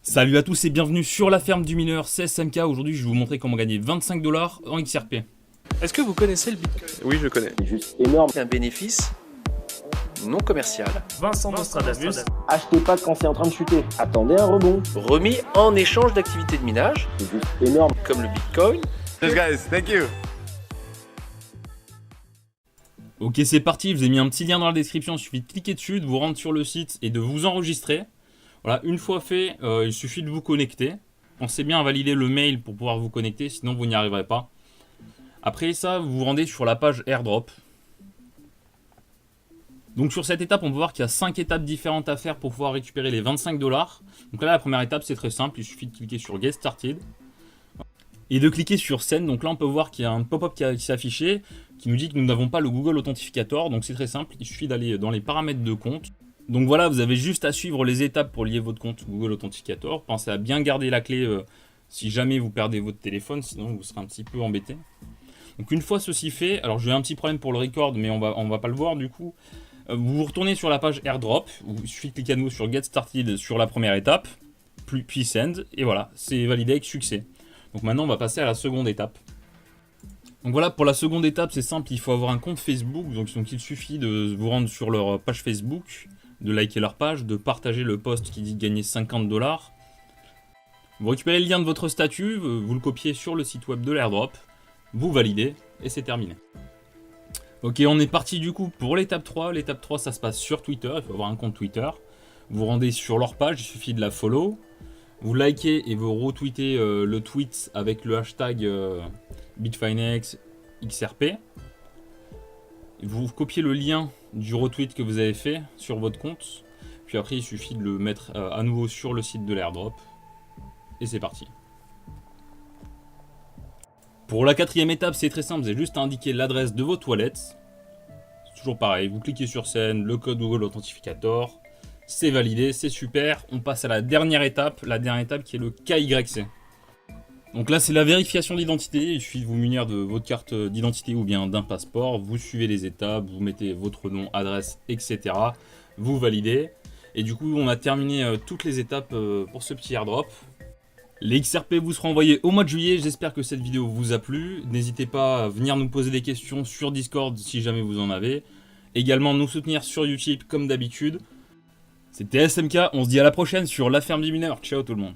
Salut à tous et bienvenue sur la ferme du mineur, c'est SMK. Aujourd'hui je vais vous montrer comment gagner 25 $ en XRP. Est-ce que vous connaissez le Bitcoin? Oui, je connais. C'est juste énorme. C'est un bénéfice non commercial. Vincent Nostradamus. Achetez pas quand c'est en train de chuter. Attendez un rebond. Remis en échange d'activités de minage, C'est juste énorme. comme le Bitcoin. Yes guys, thank you. Ok, c'est parti, je vous ai mis un petit lien dans la description, il suffit de cliquer dessus, de vous rendre sur le site et de vous enregistrer. Voilà, une fois fait, il suffit de vous connecter. Pensez bien à valider le mail pour pouvoir vous connecter, sinon vous n'y arriverez pas. Après ça, vous vous rendez sur la page airdrop. Donc sur cette étape, on peut voir qu'il y a 5 étapes différentes à faire pour pouvoir récupérer les 25 $. Donc là, la première étape, c'est très simple, il suffit de cliquer sur Get Started. Et de cliquer sur Send. Donc là, on peut voir qu'il y a un pop-up qui s'est affiché, qui nous dit que nous n'avons pas le Google Authentificator. Donc c'est très simple, il suffit d'aller dans les paramètres de compte. Donc voilà, vous avez juste à suivre les étapes pour lier votre compte Google Authentificator. Pensez à bien garder la clé si jamais vous perdez votre téléphone, sinon vous serez un petit peu embêté. Donc une fois ceci fait, alors j'ai un petit problème pour le record, mais on va pas le voir du coup. Vous retournez sur la page airdrop, il suffit de cliquer à nouveau sur Get Started sur la première étape, puis Send, et voilà, c'est validé avec succès. Donc maintenant on va passer à la seconde étape. Donc voilà, pour la seconde étape c'est simple, il faut avoir un compte Facebook, donc il suffit de vous rendre sur leur page Facebook, de liker leur page, de partager le post qui dit gagner 50 $. Vous récupérez le lien de votre statut, vous le copiez sur le site web de l'airdrop, vous validez et c'est terminé. Ok, on est parti du coup pour l'étape 3. L'étape 3, ça se passe sur Twitter, il faut avoir un compte Twitter. Vous rendez sur leur page, il suffit de la follow. Vous likez et vous retweetez le tweet avec le hashtag Bitfinex XRP. Vous copiez le lien du retweet que vous avez fait sur votre compte. Puis après, il suffit de le mettre à nouveau sur le site de l'airdrop. Et c'est parti. Pour la quatrième étape, c'est très simple. Vous avez juste à indiquer l'adresse de votre wallet. C'est toujours pareil. Vous cliquez sur Send, le code Google Authentificator. C'est validé, c'est super. On passe à la dernière étape qui est le KYC. Donc là, c'est la vérification d'identité. Il suffit de vous munir de votre carte d'identité ou bien d'un passeport. Vous suivez les étapes, vous mettez votre nom, adresse, etc. Vous validez. Et du coup, on a terminé toutes les étapes pour ce petit airdrop. Les XRP vous seront envoyés au mois de juillet. J'espère que cette vidéo vous a plu. N'hésitez pas à venir nous poser des questions sur Discord si jamais vous en avez. Également nous soutenir sur YouTube comme d'habitude. C'était SMK, on se dit à la prochaine sur la ferme du mineur. Ciao tout le monde.